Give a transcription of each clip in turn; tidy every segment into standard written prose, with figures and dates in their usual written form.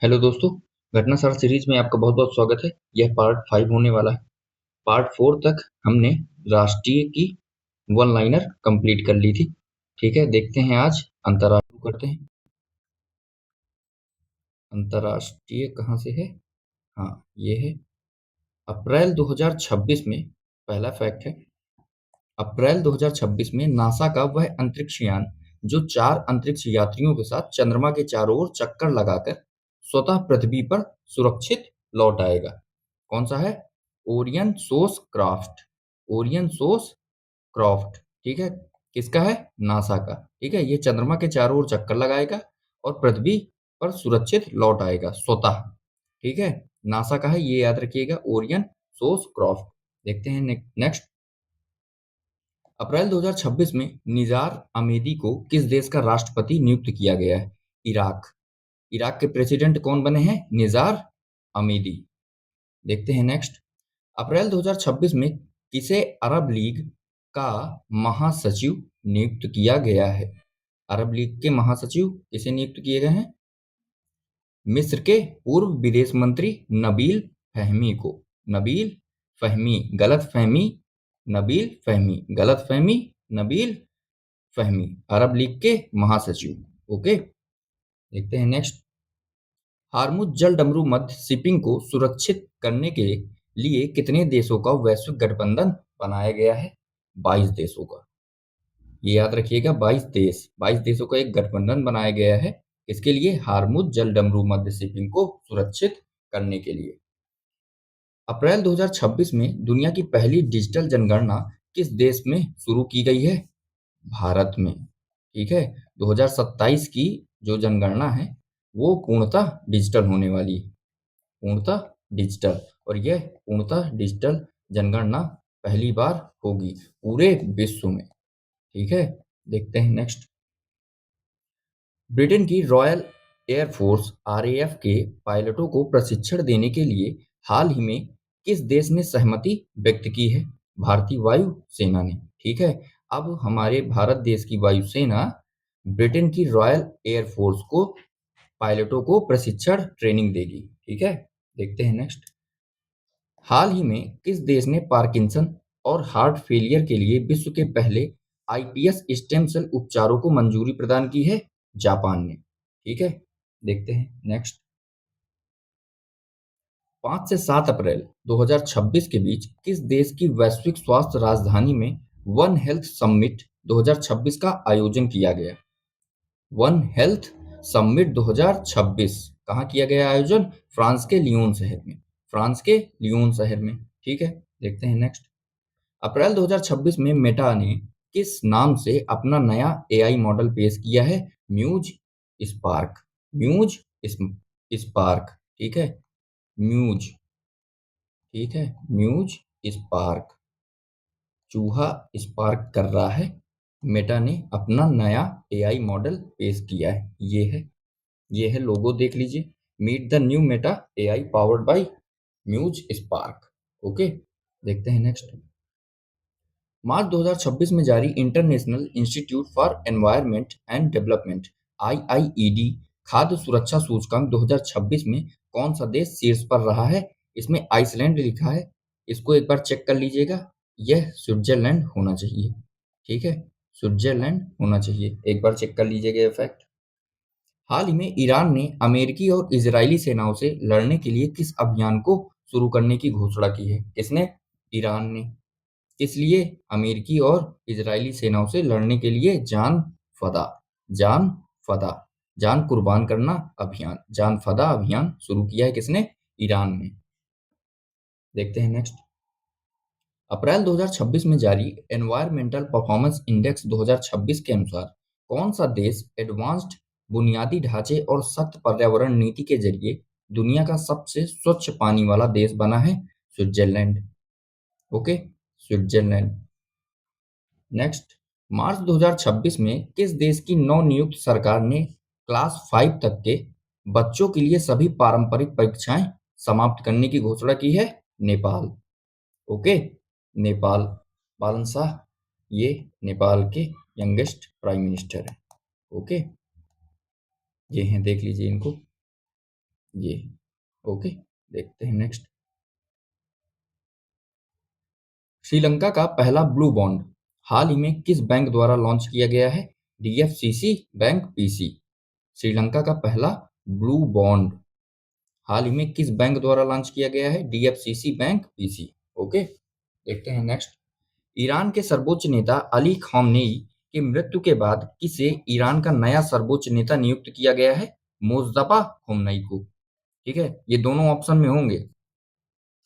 Hello दोस्तों। घटना सार सीरीज में आपका बहुत बहुत स्वागत है। यह पार्ट 5 होने वाला है। पार्ट 4 तक हमने राष्ट्रीय की वन लाइनर कंप्लीट कर ली थी। ठीक है, देखते हैं आज अंतर्राष्ट्रीय करते हैं। अंतर्राष्ट्रीय कहाँ से है? हाँ, ये है अप्रैल 2026 में। पहला फैक्ट है, अप्रैल 2026 में नासा का वह अंतरिक्ष यान जो 4 अंतरिक्ष यात्रियों के साथ चंद्रमा के चारों ओर चक्कर लगाकर स्वतः पृथ्वी पर सुरक्षित लौट आएगा। कौन सा है? ओरियन सोस क्राफ्ट। ओरियन सोस क्रॉफ्ट। ठीक है, किसका है? नासा का। ठीक है, ये चंद्रमा के चारों ओर चक्कर लगाएगा और पृथ्वी पर सुरक्षित लौट आएगा स्वतः। ठीक है, नासा का है, ये याद रखिएगा, ओरियन सोस क्रॉफ्ट। देखते हैं नेक्स्ट। अप्रैल 2026 में निज़ार अमेदी को किस देश का राष्ट्रपति नियुक्त किया गया है? इराक। इराक के प्रेसिडेंट कौन बने हैं? निज़ार अमेदी। देखते हैं नेक्स्ट। अप्रैल 2026 में किसे अरब लीग का महासचिव नियुक्त किया गया है? अरब लीग के महासचिव किसे नियुक्त किए गए हैं? मिस्र के पूर्व विदेश मंत्री नबील फहमी को। नबील फहमी, गलत फहमी, नबील फहमी, गलत फहमी, नबील फहमी, अरब लीग के महासचिव। ओके, देखते हैं नेक्स्ट। हार्मुज जल डमरू मध्य शिपिंग को सुरक्षित करने के लिए कितने देशों का वैश्विक गठबंधन बनाया गया है? 22 देशों का। ये याद रखिएगा, 22 देशों का एक गठबंधन बनाया गया है। इसके लिए हार्मुज जल डमरू मध्य शिपिंग को सुरक्षित करने के लिए। अप्रैल 2026 में दुनिया की पहली डिजिटल जनगणना किस देश में शुरू की गई है? भारत में। ठीक है, 2027 की जो जनगणना है वो पूर्णतः डिजिटल होने वाली है। पूर्णतः डिजिटल, और यह पूर्णतः डिजिटल जनगणना पहली बार होगी पूरे विश्व में। ठीक है, देखते हैं नेक्स्ट। ब्रिटेन की रॉयल एयरफोर्स आरएएफ के पायलटों को प्रशिक्षण देने के लिए हाल ही में किस देश ने सहमति व्यक्त की है? भारतीय वायु सेना ने। ठीक है, अब हमारे भारत देश की वायुसेना ब्रिटेन की रॉयल एयरफोर्स को पायलटों को प्रशिक्षण ट्रेनिंग देगी। ठीक है, देखते हैं नेक्स्ट। हाल ही में किस देश ने पार्किंसन और हार्ट फेलियर के लिए विश्व के पहले आईपीएस स्टेम सेल उपचारों को मंजूरी प्रदान की है? जापान ने। ठीक है, देखते हैं नेक्स्ट। 5 से 7 अप्रैल 2026 के बीच किस देश की वैश्विक स्वास्थ्य राजधानी में वन हेल्थ समिट 2026 का आयोजन किया गया? वन हेल्थ समिट 2026 कहाँ किया गया आयोजन? फ्रांस के लियोन शहर में। फ्रांस के लियोन शहर में। ठीक है, देखते हैं नेक्स्ट। अप्रैल 2026 में मेटा ने किस नाम से अपना नया एआई मॉडल पेश किया है? Muse Spark. Muse Spark. ठीक है, म्यूज। ठीक है, म्यूज स्पार्क। चूहा स्पार्क कर रहा है। मेटा ने अपना नया एआई मॉडल पेश किया है। ये है लोगो, देख लीजिए। Meet the new Meta AI powered by Muse Spark. Okay, देखते हैं नेक्स्ट। मार्च 2026 में जारी international institute for environment and development IIED खाद्य सुरक्षा सूचकांक 2026 में कौन सा देश शीर्ष पर रहा है? इसमें आइसलैंड लिखा है, इसको एक बार चेक कर लीजिएगा। यह स्विट्जरलैंड होना चाहिए। ठीक है, स्विट्जरलैंड होना चाहिए, एक बार चेक कर लीजिएगा ये फैक्ट। हाल ही में ईरान ने अमेरिकी और इजरायली सेनाओं से लड़ने के लिए किस अभियान को शुरू करने की घोषणा की है? किसने? ईरान ने। इसलिए अमेरिकी और इजरायली सेनाओं से लड़ने के लिए फदा जान फदा जान कुर्बान करना अभियान, जान फदा अभियान शुरू किया है। किसने? ईरान ने। देखते हैं नेक्स्ट। अप्रैल 2026 में जारी एनवायरमेंटल परफॉर्मेंस इंडेक्स 2026 के अनुसार कौन सा देश एडवांस्ड बुनियादी ढांचे और सख्त पर्यावरण नीति के जरिए दुनिया का सबसे स्वच्छ पानी वाला देश बना है? Switzerland. Okay, Switzerland. Next. March 2026 में किस देश की नवनियुक्त सरकार ने क्लास 5 तक के बच्चों के लिए सभी पारंपरिक परीक्षाएं समाप्त करने की घोषणा की है? नेपाल। ओके, नेपाल। पालन शाह, ये नेपाल के यंगेस्ट प्राइम मिनिस्टर है। ओके, ये हैं, देख लीजिए इनको। ये। ओके, देखते हैं नेक्स्ट। श्रीलंका का पहला ब्लू बॉन्ड हाल ही में किस बैंक द्वारा लॉन्च किया गया है? DFCC bank PC. श्रीलंका का पहला ब्लू बॉन्ड हाल ही में किस बैंक द्वारा लॉन्च किया गया है? DFCC bank PC. ओके, देखते हैं नेक्स्ट। ईरान के सर्वोच्च नेता अली खामेनेई की मृत्यु के बाद किसे ईरान का नया सर्वोच्च नेता नियुक्त किया गया है? मुज्तबा खोमेनी को। ठीक है, ये दोनों ऑप्शन में होंगे,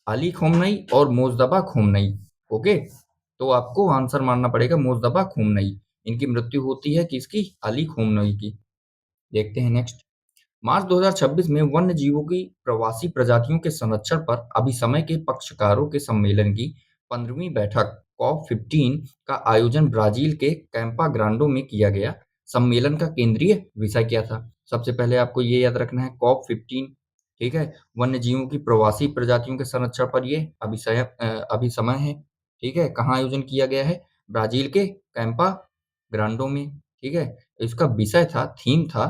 अली खोमेनी और मुज्तबा खोमेनी। ओके, तो आपको आंसर मानना पड़ेगा मुज्तबा खोमेनी। इनकी मृत्यु होती है किसकी? अली खोमेनी की। देखते हैं नेक्स्ट। मार्च 2026 में वन्य जीवों की प्रवासी प्रजातियों के संरक्षण पर अभिसमय के पक्षकारों के सम्मेलन की 15वीं बैठक कॉप 15 का आयोजन ब्राजील के कैंपा ग्रांडो में किया गया। सम्मेलन का केंद्रीय विषय क्या था? सबसे पहले आपको ये याद रखना है, कॉप 15। ठीक है, वन्य जीवों की प्रवासी प्रजातियों के संरक्षण पर ये अभिसमय है। ठीक है, कहाँ आयोजन किया गया है? ब्राजील के कैंपा ग्रांडो में। ठीक है, इसका विषय था, थीम था,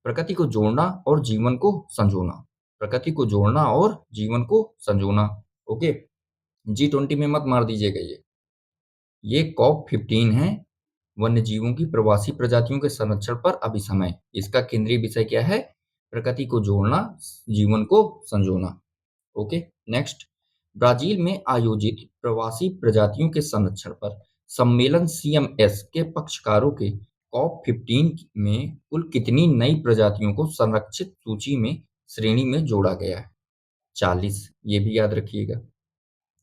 प्रकृति को जोड़ना और जीवन को संजोना। प्रकृति को जोड़ना और जीवन को संजोना। ओके, G20 में मत मार दीजिएगा ये कॉप 15 है, वन्य जीवों की प्रवासी प्रजातियों के संरक्षण पर अभिसमय। इसका केंद्रीय विषय क्या है? प्रकृति को जोड़ना, जीवन को संजोना। Okay, next. ब्राजील में आयोजित प्रवासी प्रजातियों के संरक्षण पर सम्मेलन CMS के पक्षकारों के कॉप 15 में कुल कितनी नई प्रजातियों को संरक्षित सूची में श्रेणी में जोड़ा गया है? 40। ये भी याद रखिएगा।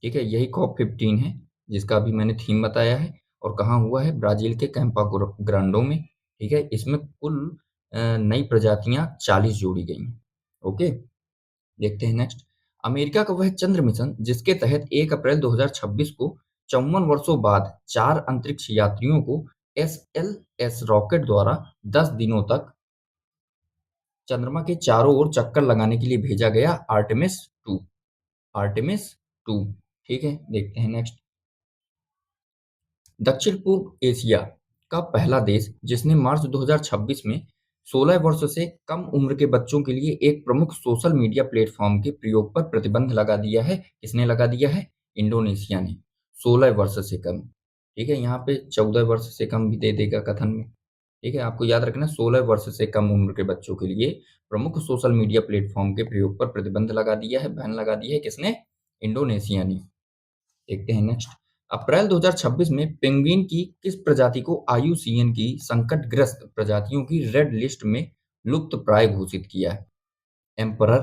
ठीक है, यही कॉप 15 है जिसका अभी मैंने थीम बताया है, और कहाँ हुआ है? ब्राजील के कैंपा ग्रांडो में। ठीक है, इसमें कुल नई प्रजातियां 40 जोड़ी गई हैं। ओके, देखते हैं नेक्स्ट। अमेरिका का वह चंद्र मिशन जिसके तहत 1 अप्रैल 2026 को 54 वर्षों बाद 4 अंतरिक्ष यात्रियों को SLS रॉकेट द्वारा 10 दिनों तक चंद्रमा के चारों ओर चक्कर लगाने के लिए भेजा गया, आर्टेमिस 2। आर्टेमिस 2। ठीक है, देखते हैं नेक्स्ट। दक्षिण पूर्व एशिया का पहला देश जिसने मार्च 2026 में 16 वर्ष से कम उम्र के बच्चों के लिए एक प्रमुख सोशल मीडिया प्लेटफॉर्म के प्रयोग पर प्रतिबंध लगा दिया है, किसने लगा दिया है? इंडोनेशिया ने। 16 वर्ष से कम। ठीक है, यहाँ पे 14 वर्ष से कम भी दे देगा कथन में। ठीक है, आपको याद रखना, 16 वर्ष से कम उम्र के बच्चों के लिए प्रमुख सोशल मीडिया प्लेटफॉर्म के प्रयोग पर प्रतिबंध लगा दिया है, बैन लगा दिया है, किसने? इंडोनेशिया ने। देखते हैं नेक्स्ट। अप्रैल 2026 में पेंगुइन की किस प्रजाति को IUCN की संकटग्रस्त प्रजातियों की रेड लिस्ट में लुप्तप्राय घोषित किया है? Emperor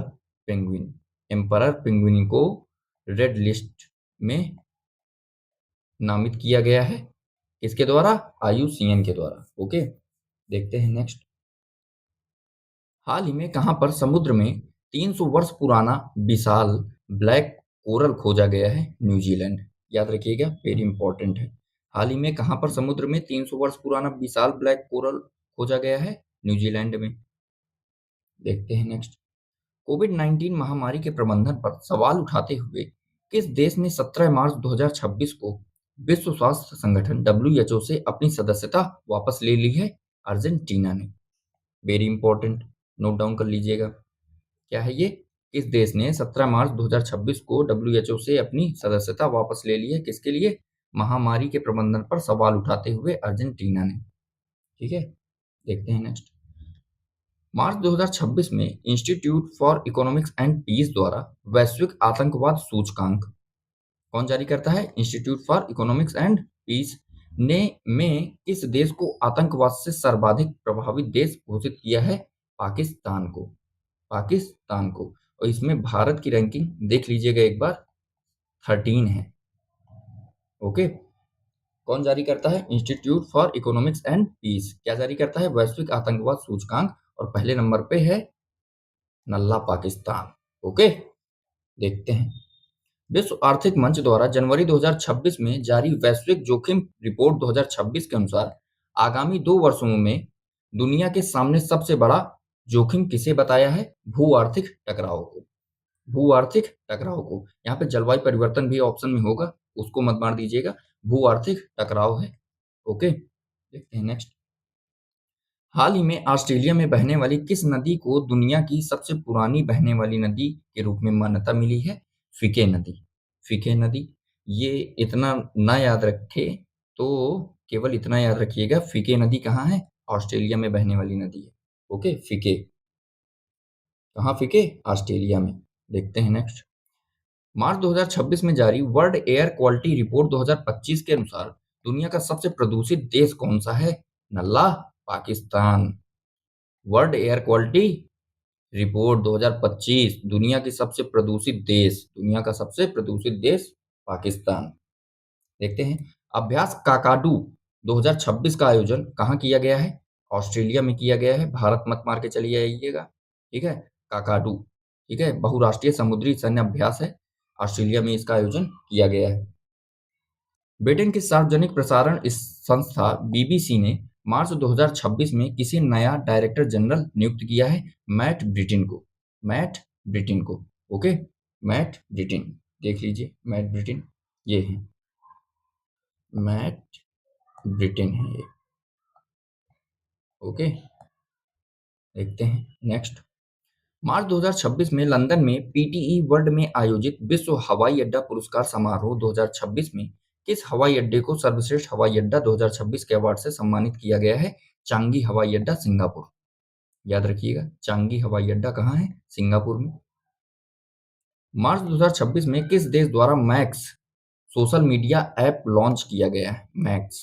penguin. एम्परर पेंगुइन को रेड लिस्ट में नामित किया गया है, किसके द्वारा? IUCN के द्वारा। ओके, देखते हैं नेक्स्ट। हाल ही में कहां पर समुद्र में 300 वर्ष पुराना विशाल ब्लैक कोरल खोजा गया है? न्यूजीलैंड। याद रखिएगा, वेरी इंपॉर्टेंट है। हाल ही में कहां पर समुद्र में 300 वर्ष पुराना विशाल ब्लैक कोरल खोजा गया है? न्यूजीलैंड में। देखते हैं नेक्स्ट। कोविड-19 महामारी के प्रबंधन पर सवाल उठाते हुए किस देश ने 17 मार्च 2026 को विश्व स्वास्थ्य संगठन WHO से अपनी सदस्यता वापस ले ली है? अर्जेंटीना ने। वेरी इंपॉर्टेंट, नोट डाउन कर लीजिएगा। क्या है ये? किस देश ने 17 मार्च 2026 को WHO से अपनी सदस्यता वापस ले ली है? किसके लिए? महामारी के प्रबंधन पर सवाल उठाते हुए अर्जेंटीना ने। ठीक है, देखते हैं नेक्स्ट। मार्च 2026 में Institute for Economics and Peace द्वारा वैश्विक आतंकवाद सूचकांक कौन जारी करता है? Institute for Economics and Peace ने में किस देश को आतंकवाद से सर्वाधिक प्रभावित देश घोषित किया है? पाकिस्तान को। पाकिस्तान को। और इसमें भारत की रैंकिंग देख लीजिएगा एक बार, 13 है। ओके, कौन जारी करता है? Institute for Economics and Peace. क्या जारी करता है? वैश्विक आतंकवाद सूचकांक, और पहले नंबर पे है नल्ला पाकिस्तान। ओके, देखते हैं। विश्व आर्थिक मंच द्वारा जनवरी 2026 में जारी वैश्विक जोखिम रिपोर्ट 2026 के अनुसार आगामी 2 वर्षों में दुनिया के सामने सबसे बड़ा जोखिम किसे बताया है? भू आर्थिक टकराव को। भू आर्थिक टकराव को। यहाँ पे जलवायु परिवर्तन भी ऑप्शन में होगा, उसको मत मार दीजिएगा। भू आर्थिक टकराव है। ओके, देखते हैं नेक्स्ट। हाल ही में ऑस्ट्रेलिया में बहने वाली किस नदी को दुनिया की सबसे पुरानी बहने वाली नदी के रूप में मान्यता मिली है? फिके नदी। फिके नदी। ये इतना ना याद रखे तो केवल इतना याद रखिएगा, फिके नदी कहाँ है? ऑस्ट्रेलिया में बहने वाली नदी है। ओके, फिके। कहाँ फिके? ऑस्ट्रेलिया में। देखते हैं नेक्स्ट। मार्च 2026 में जारी वर्ल्ड एयर क्वालिटी रिपोर्ट 2025 के अनुसार दुनिया का सबसे प्रदूषित देश कौन सा है? नल्ला, Pakistan. World air quality report 2025, दुनिया की सबसे प्रदूषित देश, दुनिया का सबसे प्रदूषित देश पाकिस्तान। देखते हैं। अभ्यास काकाडू 2026 का आयोजन कहाँ किया गया है? ऑस्ट्रेलिया में किया गया है। भारत मत मार के चलिए आइएगा। ठीक है, काकाडू। ठीक है, बहुराष्ट्रीय समुद्री सैन्य अभ्यास है। ऑस्ट्रेलिया में इसका आयोजन किया गया है। ब्रिटेन की सार्वजनिक प्रसारण इस संस्था बीबीसी ने मार्च 2026 में किसी नया डायरेक्टर जनरल नियुक्त किया है? मैट ब्रिटेन को। मैट ब्रिटेन को। Okay, Matt Brittin. देख लीजिए, मैट ब्रिटेन ये है। मैट ब्रिटेन है ये। ओके, देखते हैं नेक्स्ट। मार्च 2026 में लंदन में पीटीई वर्ल्ड में आयोजित विश्व हवाई अड्डा पुरस्कार समारोह 2026 में किस हवाई अड्डे को सर्वश्रेष्ठ हवाई अड्डा 2026 के अवार्ड से सम्मानित किया गया है? चांगी हवाई अड्डा, सिंगापुर। याद रखिएगा, चांगी हवाई अड्डा कहाँ है? सिंगापुर में। मार्च 2026 में किस देश द्वारा max social media app launch किया गया है? मैक्स।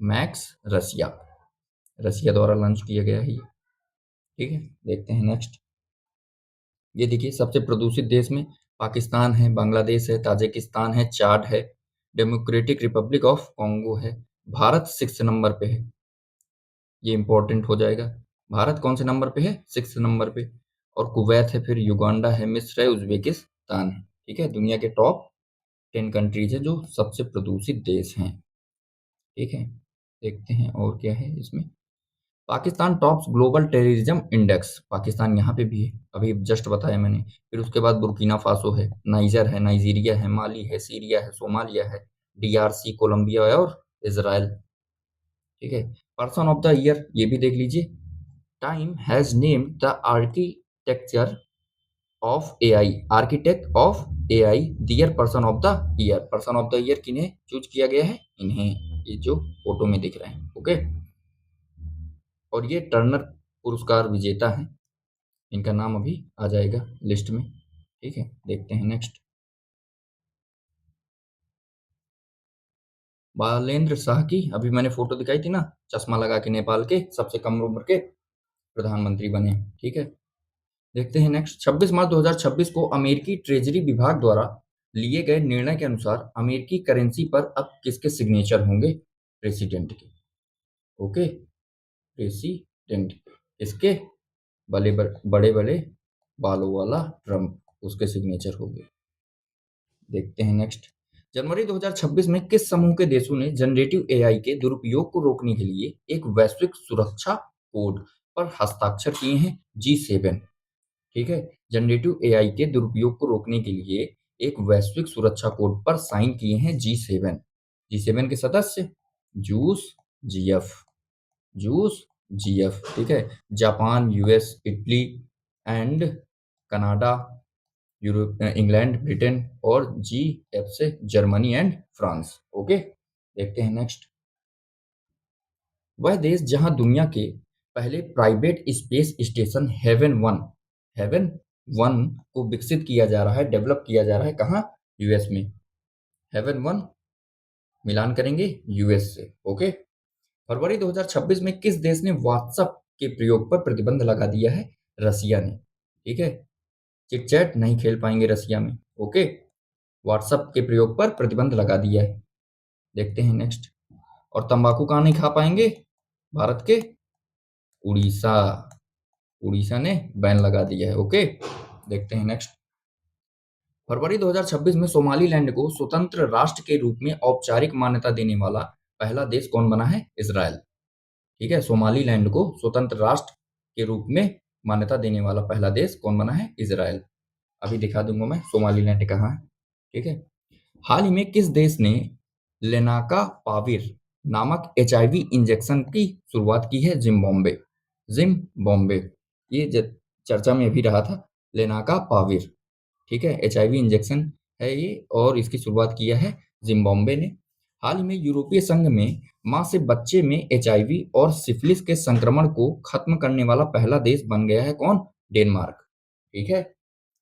मैक्स रसिया। रसिया द्वारा लॉन्च किया गया है ये। ठीक है, देखते हैं नेक्स्ट। ये देखिए, सबसे प्रदूषित देश में पाकिस्तान है, बांग्लादेश है, ताजिकिस्तान है, चाड है, डेमोक्रेटिक रिपब्लिक ऑफ कॉन्गो है। भारत 6 नंबर पे है। ये इंपॉर्टेंट हो जाएगा। भारत कौन से नंबर पे है? 6 नंबर पे। और कुवैत है, फिर युगांडा है, मिस्र है, उज्बेकिस्तान है। ठीक है, दुनिया के टॉप 10 कंट्रीज है जो सबसे प्रदूषित देश हैं। ठीक है, देखते हैं और क्या है इसमें। Pakistan tops global terrorism index, Pakistan यहाँ पे भी है, अभी जस्ट बताया मैंने। फिर उसके बाद बुर्किना फासो है, नाइजर है, नाइजीरिया है, माली है, सीरिया है, सोमालिया है, डीआरसी, कोलंबिया है और इजराइल। ठीक है, पर्सन ऑफ द ईयर ये भी देख लीजिए। Time has named the architecture of AI, architect of AI their person of the year. Person of the year किन्हें चूज किया गया है? इन्हें, ये जो फोटो में दिख रहे हैं। ओके, और ये टर्नर पुरस्कार विजेता हैं। इनका नाम अभी आ जाएगा लिस्ट में। ठीक है, देखते हैं नेक्स्ट। बालेंद्र शाह की अभी मैंने फोटो दिखाई थी ना, चश्मा लगा के, नेपाल के सबसे कम उम्र के प्रधानमंत्री बने। ठीक है, देखते हैं नेक्स्ट। 26 मार्च 2026 को अमेरिकी ट्रेजरी विभाग द्वारा लिए गए निर्णय के अनुसार अमेरिकी करेंसी पर अब किसके सिग्नेचर होंगे? प्रेसिडेंट के। Okay, president. इसके बड़े बड़े बालों वाला ट्रम्प, उसके सिग्नेचर हो गए। देखते हैं नेक्स्ट। जनवरी 2026 में किस समूह के देशों ने जनरेटिव एआई के दुरुपयोग को रोकने के लिए एक वैश्विक सुरक्षा कोड पर हस्ताक्षर किए हैं? G7। ठीक है, जनरेटिव एआई के दुरुपयोग को रोकने के लिए एक वैश्विक सुरक्षा कोड पर साइन किए हैं G7। G7 के सदस्य जूस, जीएफ, जूस, जीएफ। ठीक है, Japan, US, Italy and Canada, Europe, England, Britain और G-एफ से जर्मनी एंड फ्रांस। ओके, देखते हैं नेक्स्ट। वह देश जहां दुनिया के पहले प्राइवेट स्पेस स्टेशन हेवन 1 को विकसित किया जा रहा है, डेवलप किया जा रहा है, कहाँ? यूएस में। हेवन 1 मिलान करेंगे यूएस से। ओके, फरवरी 2026 में किस देश ने व्हाट्सएप के प्रयोग पर प्रतिबंध लगा दिया है? रसिया ने। ठीक है, चिट चैट नहीं खेल पाएंगे रसिया में। ओके, व्हाट्सएप के प्रयोग पर प्रतिबंध लगा दिया है। देखते हैं नेक्स्ट। और तंबाकू कहाँ नहीं खा पाएंगे? भारत के उड़ीसा। उड़ीसा ने बैन लगा दिया है। ओके, देखते हैं नेक्स्ट। फरवरी 2026 में सोमालीलैंड को स्वतंत्र राष्ट्र के रूप में औपचारिक मान्यता देने वाला पहला देश कौन बना है? इजराइल। ठीक है, सोमालीलैंड को स्वतंत्र राष्ट्र के रूप में मान्यता देने वाला पहला देश कौन बना है? इजराइल। अभी दिखा दूंगा मैं सोमालीलैंड कहाँ है। ठीक है, हाल ही में किस देश ने लेनाका पाविर नामक एचआईवी इंजेक्शन की शुरुआत की है जिम्बाब्वे। जिम्बाब्वे ये चर्चा में भी रहा था। लेनाका पाविर, ठीक है, एचआईवी इंजेक्शन है ये और इसकी शुरुआत किया है जिम्बाब्वे ने। हाल ही में यूरोपीय संघ में मां से बच्चे में एचआईवी और सिफिलिस के संक्रमण को खत्म करने वाला पहला देश बन गया है कौन? डेनमार्क, ठीक है।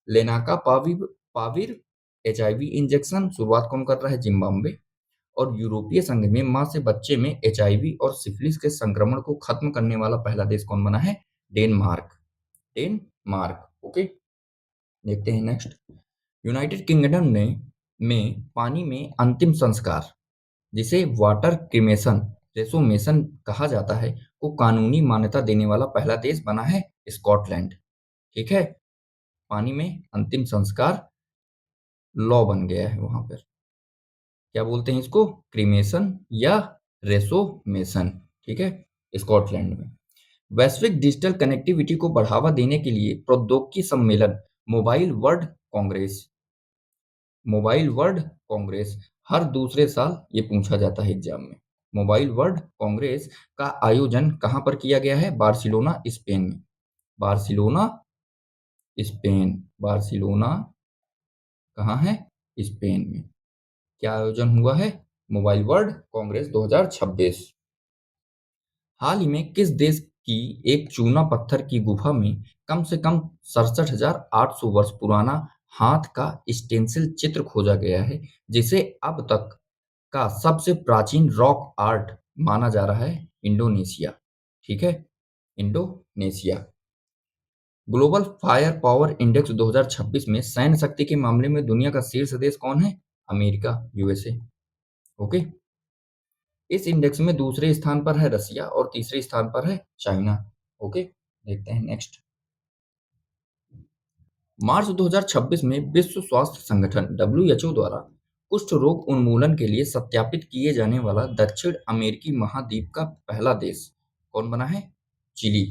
लेनाका पाविर पाविर एचआईवी इंजेक्शन शुरुआत कौन कर रहा है? जिम्बाब्वे। और यूरोपीय संघ में मां से बच्चे में एचआईवी और सिफिलिस के संक्रमण को खत्म करने वाला पहला देश कौन बना है? डेनमार्क। Denmark, okay. देखते हैं नेक्स्ट। यूनाइटेड किंगडम ने में पानी में अंतिम संस्कार, जिसे वाटर क्रिमेशन रेसोमेशन कहा जाता है, को कानूनी मान्यता देने वाला पहला देश बना है स्कॉटलैंड, ठीक है। पानी में अंतिम संस्कार लॉ बन गया है वहां पर। क्या बोलते हैं इसको? क्रिमेशन या रेसोमेशन, ठीक है, स्कॉटलैंड में। वैश्विक डिजिटल कनेक्टिविटी को बढ़ावा देने के लिए प्रौद्योगिकी सम्मेलन mobile world congress, mobile world congress हर दूसरे साल ये पूछा जाता है एग्जाम में। मोबाइल वर्ल्ड कांग्रेस का आयोजन कहाँ पर किया गया है? बार्सिलोना, स्पेन में। Barcelona, Spain. बार्सिलोना कहाँ है? स्पेन में। क्या आयोजन हुआ है? Mobile world Congress 2026। हाल ही में किस देश की एक चूना पत्थर की गुफा में कम से कम 67,800 वर्ष पुराना हाथ का स्टेंसिल चित्र खोजा गया है, जिसे अब तक का सबसे प्राचीन रॉक आर्ट माना जा रहा है? इंडोनेशिया, ठीक है, Indonesia. Global fire power index 2026 में सैन्य शक्ति के मामले में दुनिया का शीर्ष देश कौन है? America, USA, okay. इस इंडेक्स में दूसरे स्थान पर है रसिया और तीसरे स्थान पर है चाइना, ओके। देखते हैं नेक्स्ट। मार्च 2026 में विश्व स्वास्थ्य संगठन डब्ल्यूएचओ द्वारा कुष्ठ रोग उन्मूलन के लिए सत्यापित किए जाने वाला दक्षिण अमेरिकी महाद्वीप का पहला देश कौन बना है? चिली,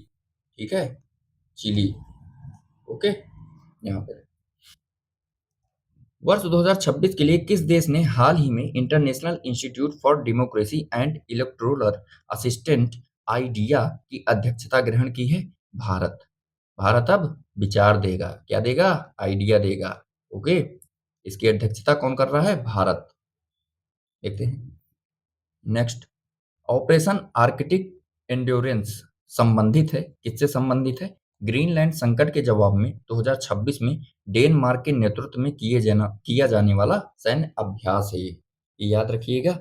ठीक है, चिली, ओके। यहाँ पे वर्ष 2026 के लिए किस देश ने हाल ही में international institute for democracy and electoral assistant idea की अध्यक्षता ग्रहण की है? भारत। भारत अब विचार देगा, क्या देगा? आइडिया देगा, ओके। इसकी अध्यक्षता कौन कर रहा है? भारत। देखते हैं नेक्स्ट। ऑपरेशन आर्कटिक एंड्योरेंस संबंधित है, किससे संबंधित है? ग्रीनलैंड संकट के जवाब में 2026 में डेनमार्क के नेतृत्व में किया जाने वाला सैन्य अभ्यास है ये याद रखिएगा,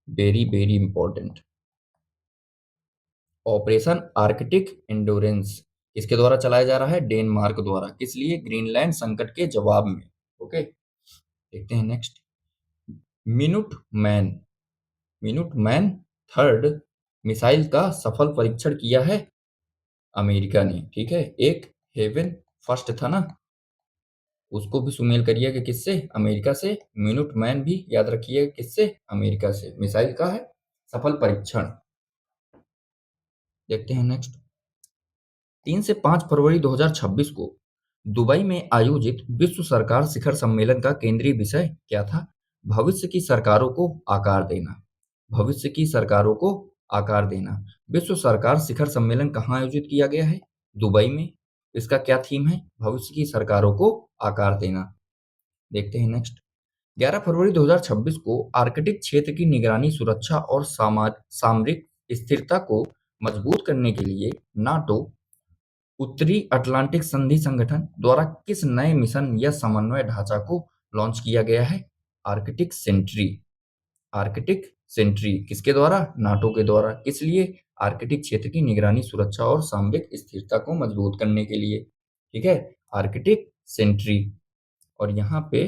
very very important. Operation Arctic endurance किसके द्वारा चलाया जा रहा है? डेनमार्क द्वारा। किस लिए? ग्रीनलैंड संकट के जवाब में, ओके। देखते हैं next. Minute man, minute man third missile का सफल परीक्षण किया है अमेरिका ने, ठीक है। एक हेवन फर्स्ट था ना, उसको भी सुमेल करिएगा किससे? अमेरिका से। मिनुट मैन भी याद रखिएगा किससे? अमेरिका से। मिसाइल का है सफल परीक्षण। देखते हैं नेक्स्ट। 3 से 5 फरवरी 2026 को दुबई में आयोजित विश्व सरकार शिखर सम्मेलन का केंद्रीय विषय क्या था? भविष्य की सरकारों को आकार देना। भविष्य की सरकारों को आकार देना। विश्व सरकार शिखर सम्मेलन कहाँ आयोजित किया गया है? दुबई में। इसका क्या थीम है? भविष्य की सरकारों को आकार देना। देखते हैं नेक्स्ट। 11 फरवरी 2026 को आर्कटिक क्षेत्र की निगरानी, सुरक्षा और सामरिक स्थिरता को मजबूत करने के लिए नाटो उत्तरी अटलांटिक संधि संगठन द्वारा किस नए मिशन या समन्वय ढांचा को लॉन्च किया गया है? Arctic Sentry. आर्कटिक सेंट्री किसके द्वारा? नाटो के द्वारा। किस लिए? आर्कटिक क्षेत्र की निगरानी, सुरक्षा और सामरिक स्थिरता को मजबूत करने के लिए, ठीक है, आर्कटिक सेंट्री। और यहाँ पे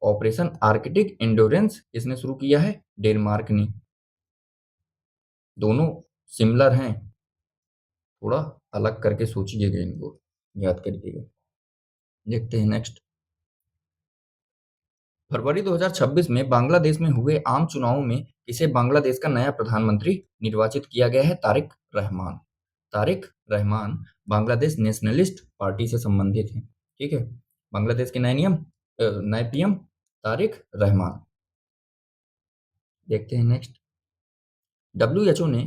ऑपरेशन आर्कटिक एंड्योरेंस किसने शुरू किया है? डेनमार्क ने। दोनों सिमिलर हैं, थोड़ा अलग करके सोचिएगा, इनको याद करिएगा। देखते हैं नेक्स्ट। फरवरी 2026 में बांग्लादेश में हुए आम चुनावों में किसे बांग्लादेश का नया प्रधानमंत्री निर्वाचित किया गया है? तारिक रहमान। तारिक रहमान बांग्लादेश नेशनलिस्ट पार्टी से संबंधित हैं, ठीक है। बांग्लादेश के नए पीएम तारिक रहमान। देखते हैं नेक्स्ट। डब्ल्यूएचओ ने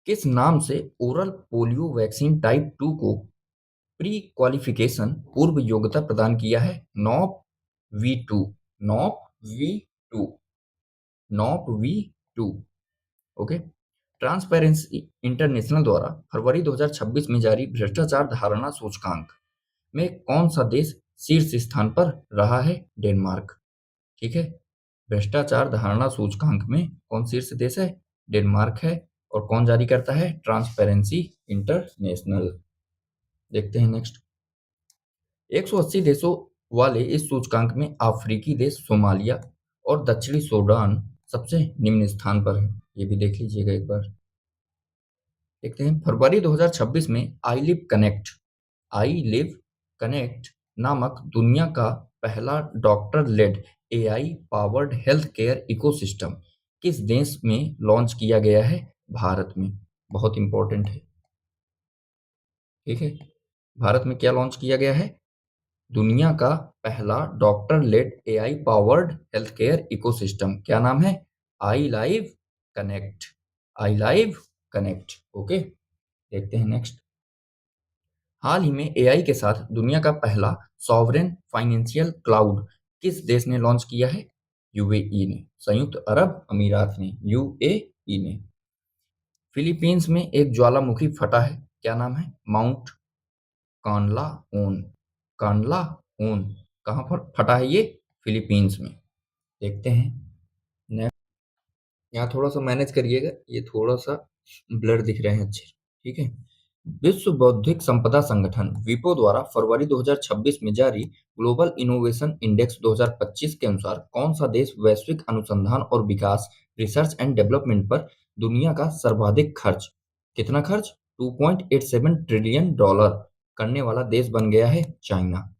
किस नाम से ओरल पोलियो वैक्सीन टाइप 2 को प्री क्वालिफिकेशन पूर्व योग्यता प्रदान किया है? नॉप वी टू। नॉप वी टू। नॉप वी टू। ओके। ट्रांसपेरेंसी इंटरनेशनल द्वारा फरवरी 2026 में जारी भ्रष्टाचार धारणा सूचकांक में कौन सा देश शीर्ष स्थान पर रहा है? डेनमार्क। ठीक है। भ्रष्टाचार धारणा सूचकांक में कौन शीर्ष देश है? डेनमार्क है। और कौन जारी करता है? Transparency international. देखते हैं नेक्स्ट। 180 देशों वाले इस सूचकांक में अफ्रीकी देश सोमालिया और दक्षिणी सूडान सबसे निम्न स्थान पर है। ये भी देख लीजिएगा एक बार। देखते हैं फरवरी 2026 में आई लिव कनेक्ट नामक दुनिया का पहला doctor led AI powered health care ecosystem किस देश में लॉन्च किया गया है? भारत में। बहुत इंपॉर्टेंट है। ठीक है। भारत में क्या लॉन्च किया गया है? दुनिया का पहला doctor led AI powered health care ecosystem. क्या नाम है? I Live Connect. I Live Connect. Okay. देखते हैं नेक्स्ट। हाल ही में एआई के साथ दुनिया का पहला सॉवरेन फाइनेंशियल क्लाउड किस देश ने लॉन्च किया है? यूएई ने। संयुक्त अरब अमीरात ने। यूएई ने। फिलीपींस में एक ज्वालामुखी फटा है। क्या नाम है? Mount Kanlaon. Kanlaon. कहाँ पर फटा है ये? फिलीपींस में। देखते हैं नेक्स्ट। यहाँ थोड़ा सा मैनेज करिएगा, ये थोड़ा सा ब्लर दिख रहे हैं अच्छे। ठीक है। विश्व बौद्धिक संपदा संगठन विपो द्वारा फरवरी 2026 में जारी ग्लोबल इनोवेशन इंडेक्स 2025 के अनुसार कौन सा देश वैश्विक अनुसंधान और विकास रिसर्च एंड डेवलपमेंट पर दुनिया का सर्वाधिक खर्च, कितना खर्च? 2.87 ट्रिलियन डॉलर करने वाला देश बन गया है? चाइना।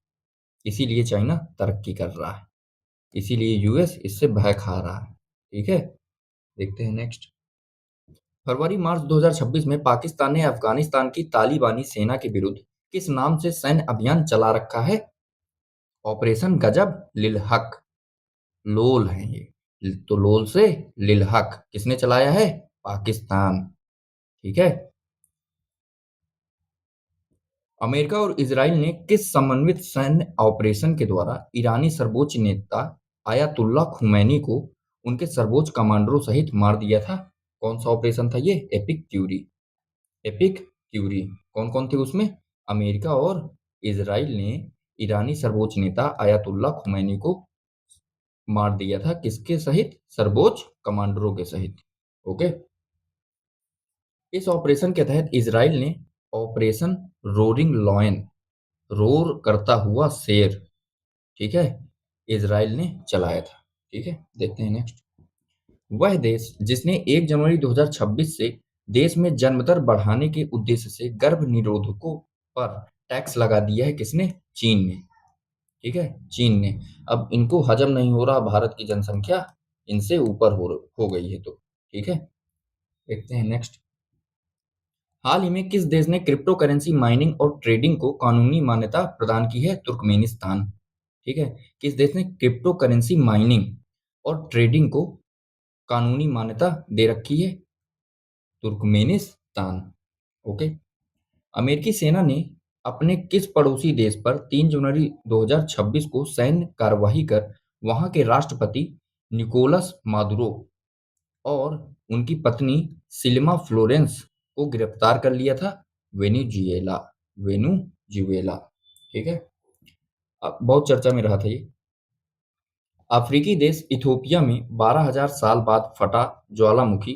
इसीलिए चाइना तरक्की कर रहा है, इसीलिए यूएस इससे भय खा रहा है। ठीक है। देखते हैं नेक्स्ट। फरवरी मार्च 2026 में पाकिस्तान ने अफगानिस्तान की तालिबानी सेना के विरुद्ध किस नाम से सैन्य अभियान चला रखा है? ऑपरेशन गजब लिलहक। लोल है ये, तो लोल से लिलहक किसने चलाया है? पाकिस्तान। ठीक है। अमेरिका और इजराइल ने किस समन्वित सैन्य ऑपरेशन के द्वारा ईरानी सर्वोच्च नेता आयतुल्ला खुमैनी को उनके सर्वोच्च कमांडरों सहित मार दिया था? कौन सा ऑपरेशन था ये? Epic fury. Epic fury. कौन कौन थे उसमें? अमेरिका और इजराइल ने ईरानी सर्वोच्च नेता आयतुल्ला खुमैनी को मार दिया था, किसके सहित? सर्वोच्च कमांडरों के सहित। ओके। इस ऑपरेशन के तहत इजराइल ने ऑपरेशन रोरिंग लॉयन, रोर करता हुआ शेर, ठीक है, इजराइल ने चलाया था। ठीक है। देखते हैं नेक्स्ट। वह देश जिसने 1 जनवरी 2026 से देश में जन्म दर बढ़ाने के उद्देश्य से गर्भ निरोधकों पर टैक्स लगा दिया है, किसने? चीन ने। ठीक है। चीन ने। अब इनको हजम नहीं हो रहा, भारत की जनसंख्या इनसे ऊपर हो गई है तो। ठीक है। देखते हैं नेक्स्ट। हाल ही में किस देश ने क्रिप्टो करेंसी माइनिंग और ट्रेडिंग को कानूनी मान्यता प्रदान की है? तुर्कमेनिस्तान। ठीक है। किस देश ने क्रिप्टो करेंसी माइनिंग और ट्रेडिंग को कानूनी मान्यता दे रखी है? तुर्कमेनिस्तान। ओके। अमेरिकी सेना ने अपने किस पड़ोसी देश पर 3 जनवरी 2026 को सैन्य कार्रवाई कर वहां के राष्ट्रपति निकोलस मादुरो और उनकी पत्नी सिल्मा फ्लोरेंस को गिरफ्तार कर लिया था? वेनेजुएला। वेनेजुएला। ठीक है। अब बहुत चर्चा में रहा था ये। अफ्रीकी देश इथोपिया में 12,000 साल बाद फटा ज्वालामुखी,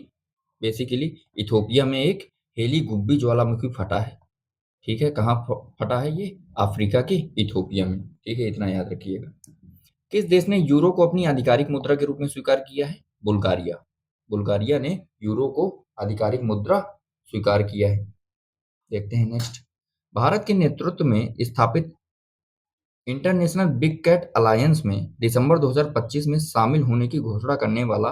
बेसिकली इथोपिया में एक हेली गुब्बी ज्वालामुखी फटा है। ठीक है। कहाँ फटा है ये? अफ्रीका के इथोपिया में। ठीक है। इतना याद रखिएगा। किस देश ने यूरो को अपनी आधिकारिक मुद्रा के रूप में स्वीकार किया है? बुल्गारिया। बुल्गारिया ने यूरो को आधिकारिक मुद्रा स्वीकार किया है। देखते हैं नेक्स्ट। भारत के नेतृत्व में स्थापित इंटरनेशनल बिग कैट अलायंस में दिसंबर 2025 में शामिल होने की घोषणा करने वाला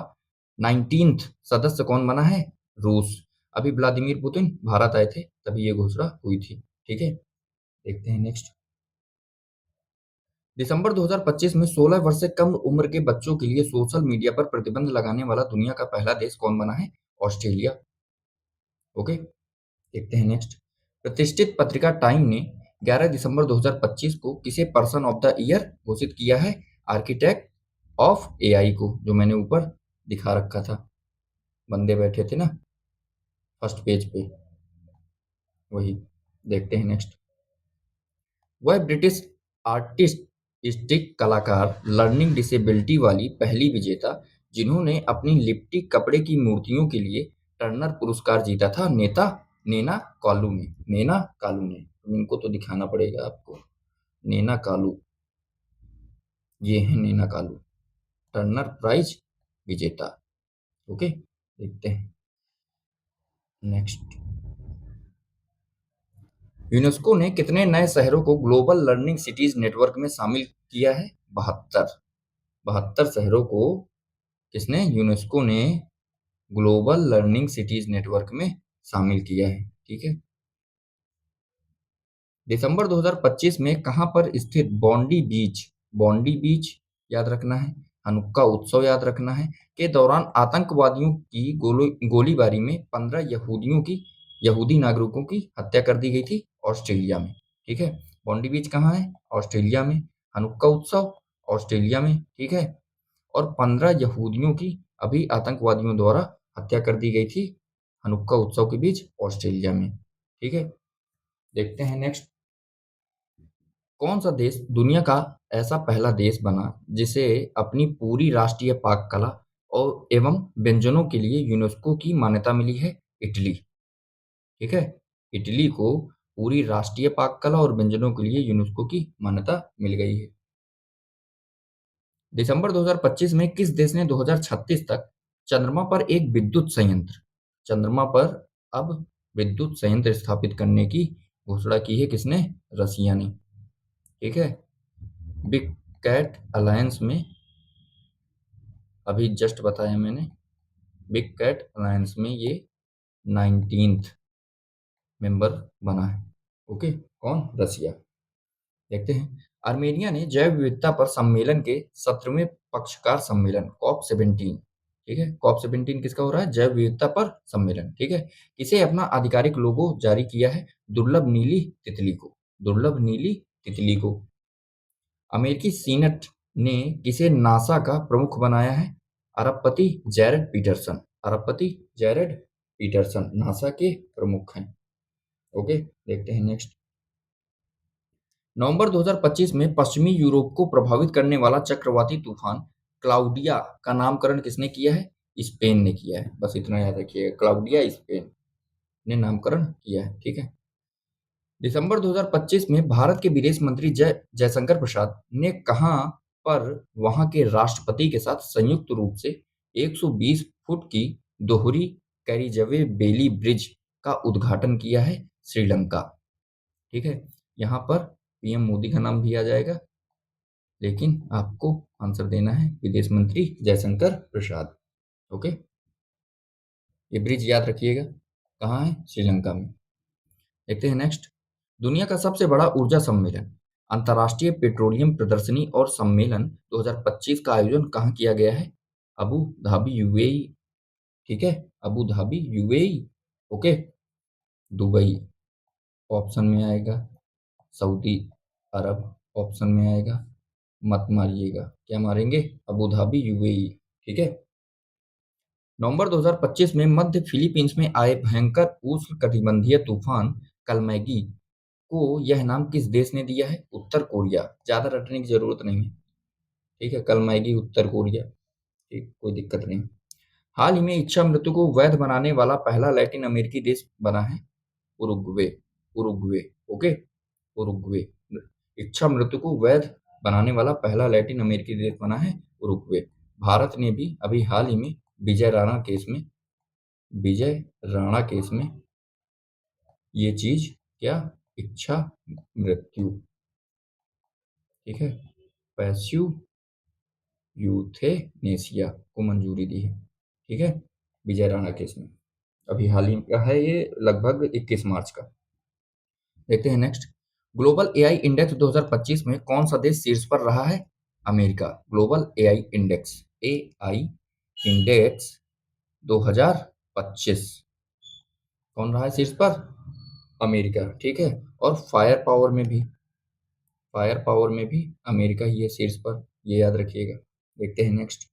19th सदस्य कौन बना है? रूस। अभी व्लादिमीर पुतिन भारत आए थे तभी ये घोषणा हुई थी। ठीक है। देखते हैं नेक्स्ट। दिसंबर 2025 में 16 वर्ष से कम उम्र के बच्चों के लिए सोशल मीडिया पर प्रतिबंध लगाने वाला दुनिया का पहला देश कौन बना है? ऑस्ट्रेलिया। ओके, देखते हैं नेक्स्ट। प्रतिष्ठित पत्रिका टाइम ने 11 दिसंबर 2025 को किसे पर्सन ऑफ द ईयर घोषित किया है? आर्किटेक्ट ऑफ एआई को, जो मैंने ऊपर दिखा रखा था, बंदे बैठे थे ना फर्स्ट पेज पे, वही। देखते हैं नेक्स्ट। वह ब्रिटिश आर्टिस्टिक कलाकार, लर्निंग डिसेबिलिटी वाली पहली विजेता जिन्होंने अपनी लिपटी कपड़े की मूर्तियों के लिए टर्नर पुरस्कार जीता था, नेना कालू ने। नेना कालू ने, इनको तो दिखाना पड़ेगा आपको। नेना कालू, ये है नेना कालू, टर्नर प्राइज विजेता। ओके, देखते हैं नेक्स्ट। यूनेस्को ने कितने नए शहरों को ग्लोबल लर्निंग सिटीज नेटवर्क में शामिल किया है? 72। 72 शहरों को किसने? यूनेस्को ने ग्लोबल लर्निंग सिटीज नेटवर्क में शामिल किया है। ठीक है। दिसंबर 2025 में कहां पर स्थित बॉन्डी बीच याद रखना है, हनुक्का उत्सव याद रखना है, के दौरान आतंकवादियों की गोलीबारी में 15 यहूदी नागरिकों की हत्या कर दी गई थी, ऑस्ट्रेलिया में। ठीक है, बॉन्डी बीच कहाँ है? ऑस्ट्रेलिया में। हनुक्का उत्सव ऑस्ट्रेलिया में। ठीक है, और 15 यहूदियों की अभी आतंकवादियों द्वारा हत्या कर दी गई थी, हनुक्का उत्सव के बीच, ऑस्ट्रेलिया में। ठीक है, देखते हैं नेक्स्ट। कौन सा देश दुनिया का ऐसा पहला देश बना जिसे अपनी पूरी राष्ट्रीय पाक कला और एवं व्यंजनों के लिए यूनेस्को की मान्यता मिली है? इटली। ठीक है, इटली को पूरी राष्ट्रीय पाक कला और व्यंजनों के लिए यूनेस्को की मान्यता मिल गई है। दिसंबर 2025 में किस देश ने 2036 तक चंद्रमा पर अब विद्युत संयंत्र स्थापित करने की घोषणा की है? किसने? रसिया ने। ठीक है, बिग कैट अलायंस में, अभी जस्ट बताया मैंने, बिग कैट अलायंस में ये 19th मेंबर बना है। ओके, कौन? रसिया। देखते हैं। आर्मेनिया ने जैव विविधता पर सम्मेलन के 17वें पक्षकार सम्मेलन COP17, ठीक है, COP17 किसका हो रहा है? जैव विविधता पर सम्मेलन। ठीक है, किसे अपना आधिकारिक लोगो जारी किया है? दुर्लभ नीली तितली को। दुर्लभ नीली तितली को। अमेरिकी सीनेट ने किसे नासा का प्रमुख बनाया है? अरबपति जैरेड पीटरसन। अरबपति जैरेड पीटरसन नासा के प्रमुख हैं। ओके, देखते हैं नेक्स्ट। नवंबर 2025 में पश्चिमी यूरोप को प्रभावित करने वाला चक्रवाती तूफान क्लाउडिया का नामकरण किसने किया है? स्पेन ने किया है। बस इतना याद रखिएगा, क्लाउडिया स्पेन ने नामकरण किया है। ठीक है। दिसंबर 2025 में भारत के विदेश मंत्री जयशंकर प्रसाद ने कहां पर वहां के राष्ट्रपति के साथ संयुक्त रूप से 120 फुट की दोहरी कैरिजवे बेली ब्रिज का उद्घाटन किया है? श्रीलंका। ठीक है, यहाँ पर पीएम मोदी का नाम भी आ जाएगा, लेकिन आपको आंसर देना है विदेश मंत्री जयशंकर प्रसाद। ओके, ये ब्रिज याद रखिएगा, कहाँ है? श्रीलंका में। देखते हैं नेक्स्ट। दुनिया का सबसे बड़ा ऊर्जा सम्मेलन, अंतर्राष्ट्रीय पेट्रोलियम प्रदर्शनी और सम्मेलन 2025 का आयोजन कहाँ किया गया है? Abu Dhabi, UAE. ठीक है, Abu Dhabi, UAE. Okay, Dubai option में आएगा, सऊदी अरब ऑप्शन में आएगा, मत मारिएगा, क्या मारेंगे? Abu Dhabi, UAE. ठीक है। नवंबर 2025 में मध्य फिलीपींस में आए भयंकर उष्णकटिबंधीय तूफान कलमैगी को यह नाम किस देश ने दिया है? उत्तर कोरिया। ज्यादा रटने की जरूरत नहीं है। ठीक है, कलमैगी उत्तर कोरिया। ठीक, कोई दिक्कत नहीं। हाल ही में इच्छा मृत्यु को वैध बनाने वाला पहला लैटिन अमेरिकी देश बना है उरुग्वे। उरुग्वे। Okay, Uruguay. इच्छा मृत्यु को वैध बनाने वाला पहला लैटिन अमेरिकी देश बना है उरुग्वे। भारत ने भी अभी हाल ही में विजय राणा केस में ये चीज क्या? इच्छा मृत्यु, ठीक है, पैसिव यूथेनेसिया को मंजूरी दी है। ठीक है, विजय राणा केस में, अभी हाल ही का है ये, लगभग 21 मार्च का। देखते हैं नेक्स्ट। ग्लोबल एआई इंडेक्स 2025 में कौन सा देश शीर्ष पर रहा है? अमेरिका। Global AI index 2025 2025। कौन रहा है शीर्ष पर? अमेरिका, ठीक है। और फायर पावर में भी अमेरिका ही है शीर्ष पर, ये याद रखिएगा। देखते हैं नेक्स्ट।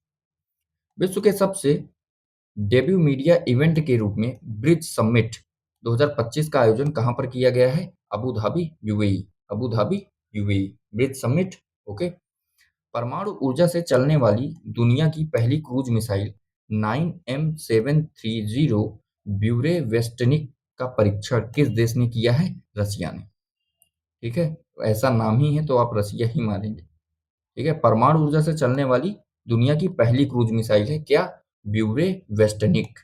विश्व के सबसे डेब्यू मीडिया इवेंट के रूप में ब्रिज समिट 2025 का आयोजन कहां पर किया गया है? Abu Dhabi, UAE. Abu Dhabi, UAE, bridge summit. Okay. परमाणु ऊर्जा से चलने वाली दुनिया की पहली क्रूज मिसाइल 9M730 ब्यूरेवेस्टनिक का परीक्षण किस देश ने किया है? रसिया ने। ठीक है, ऐसा नाम ही है तो आप रसिया ही मानेंगे। ठीक है, परमाणु ऊर्जा से चलने वाली दुनिया की पहली क्रूज मिसाइल है क्या? ब्यूरेवेस्टनिक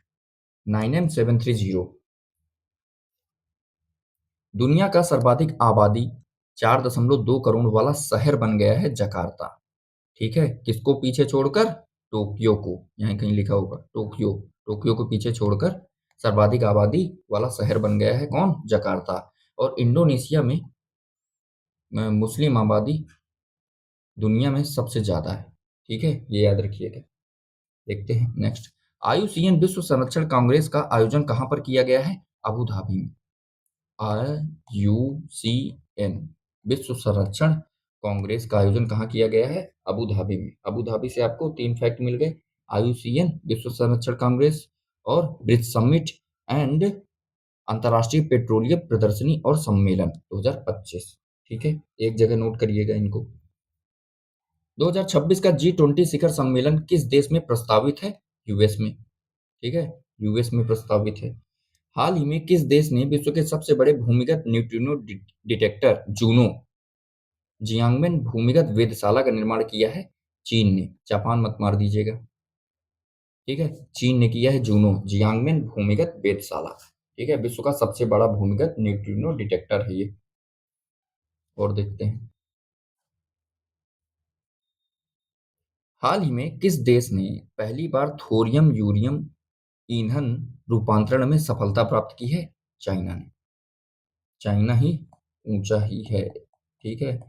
9M730। दुनिया का सर्वाधिक आबादी 4.2 करोड़ वाला शहर बन गया है जकार्ता। ठीक है, किसको पीछे छोड़कर? टोक्यो को। यहाँ कहीं लिखा होगा टोक्यो। टोक्यो को पीछे छोड़कर सर्वाधिक आबादी वाला शहर बन गया है कौन? जकार्ता। और इंडोनेशिया में मुस्लिम आबादी दुनिया में सबसे ज्यादा है। ठीक है, ये याद रखिएगा। देखते हैं नेक्स्ट। आईयूसीएन विश्व संरक्षण कांग्रेस का आयोजन कहां पर किया गया है? अबू धाबी में। आईयूसीएन विश्व संरक्षण कांग्रेस का आयोजन कहाँ किया गया है? अबू धाबी में। अबू धाबी से आपको 3 फैक्ट मिल गए। आईयूसीएन विश्व संरक्षण कांग्रेस, और ब्रिज समिट, एंड अंतर्राष्ट्रीय पेट्रोलियम प्रदर्शनी और सम्मेलन 2025। ठीक है, एक जगह नोट करिएगा इनको। 2026 का G20 शिखर सम्मेलन किस देश में प्रस्तावित है? यूएस में। ठीक है, यूएस में प्रस्तावित है। हाल ही में किस देश ने विश्व के सबसे बड़े भूमिगत न्यूट्रिनो डिटेक्टर जूनो जियांगमेन भूमिगत वेधशाला का निर्माण किया है? चीन ने। जापान मत मार दीजिएगा। ठीक है, चीन ने किया है जूनो जियांगमेन भूमिगत वेधशाला। ठीक है, विश्व का सबसे बड़ा भूमिगत न्यूट्रिनो डिटेक्टर है ये। और देखते हैं, हाल ही में किस देश ने पहली बार थोरियम यूरियम ईंधन रूपांतरण में सफलता प्राप्त की है? चाइना ने। चाइना ही ऊंचा ही है। ठीक है,